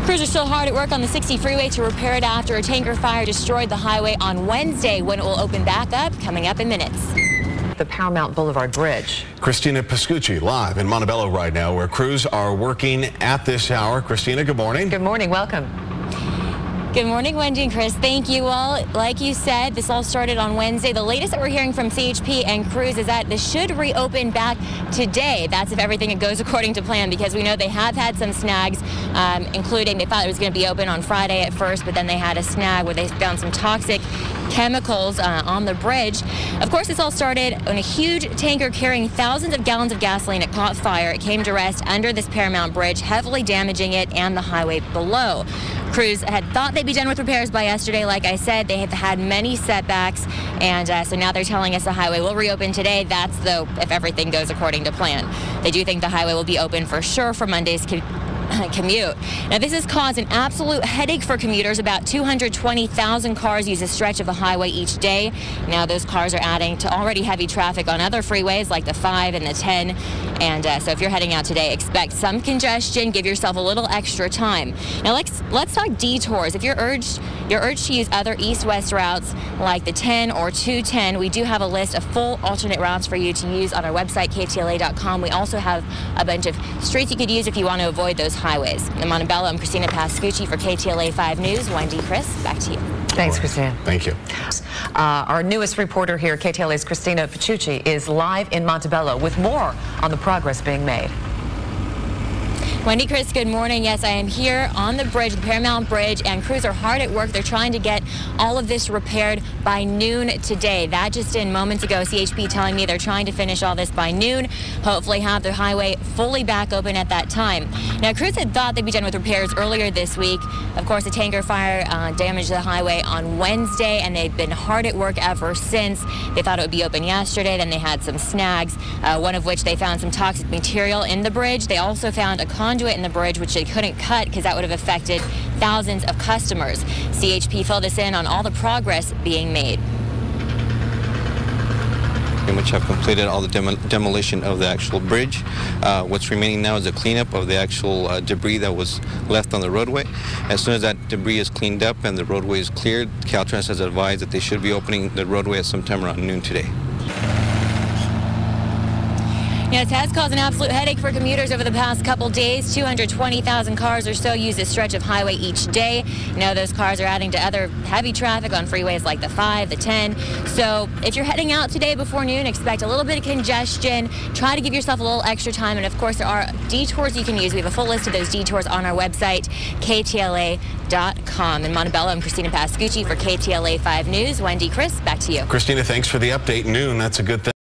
Crews are still hard at work on the 60 freeway to repair it after a tanker fire destroyed the highway on Wednesday, when it will open back up, coming up in minutes. The Paramount Boulevard Bridge. Christina Pascucci live in Montebello right now, where crews are working at this hour. Christina, good morning. Good morning. Welcome. Good morning, Wendy and Chris. Thank you all. Like you said, this all started on Wednesday. The latest that we're hearing from CHP and crews is that this should reopen back today. That's if everything goes according to plan, because we know they have had some snags, including they thought it was going to be open on Friday at first, but then they had a snag where they found some toxic chemicals on the bridge. Of course, this all started when a huge tanker carrying thousands of gallons of gasoline, it caught fire. It came to rest under this Paramount Bridge, heavily damaging it and the highway below. Crews had thought they'd be done with repairs by yesterday. Like I said, they have had many setbacks, and so now they're telling us the highway will reopen today. That's, though, if everything goes according to plan. They do think the highway will be open for sure for Monday's commute. Now, this has caused an absolute headache for commuters. About 220,000 cars use a stretch of the highway each day. Now, those cars are adding to already heavy traffic on other freeways like the 5 and the 10. And so if you're heading out today, expect some congestion. Give yourself a little extra time. Now, let's talk detours. If you're urged to use other east-west routes like the 10 or 210, we do have a list of full alternate routes for you to use on our website, KTLA.com. We also have a bunch of streets you could use if you want to avoid those highways. In Montebello, I'm Christina Pascucci for KTLA 5 News. Wendy, Chris, back to you. Thanks, Christina. Thank you. Our newest reporter here, KTLA's Christina Pascucci, is live in Montebello with more on the progress being made. Wendy, Chris, good morning. Yes, I am here on the bridge, the Paramount Bridge, and crews are hard at work. They're trying to get all of this repaired by noon today. That just in moments ago, CHP telling me they're trying to finish all this by noon, hopefully have the highway fully back open at that time. Now, crews had thought they'd be done with repairs earlier this week. Of course, a tanker fire damaged the highway on Wednesday, and they've been hard at work ever since. They thought it would be open yesterday, then they had some snags, one of which they found some toxic material in the bridge. They also found a conduit in the bridge which they couldn't cut because that would have affected thousands of customers. CHP filled us in on all the progress being made. Pretty much have completed all the demolition of the actual bridge. What's remaining now is a cleanup of the actual debris that was left on the roadway. As soon as that debris is cleaned up and the roadway is cleared, Caltrans has advised that they should be opening the roadway at sometime around noon today. Yes, it has caused an absolute headache for commuters over the past couple days. 220,000 cars or so use this stretch of highway each day. You know, those cars are adding to other heavy traffic on freeways like the 5, the 10. So if you're heading out today before noon, expect a little bit of congestion. Try to give yourself a little extra time. And of course, there are detours you can use. We have a full list of those detours on our website, KTLA.com. In Montebello, I'm Christina Pascucci for KTLA 5 News. Wendy, Chris, back to you. Christina, thanks for the update. Noon, that's a good thing.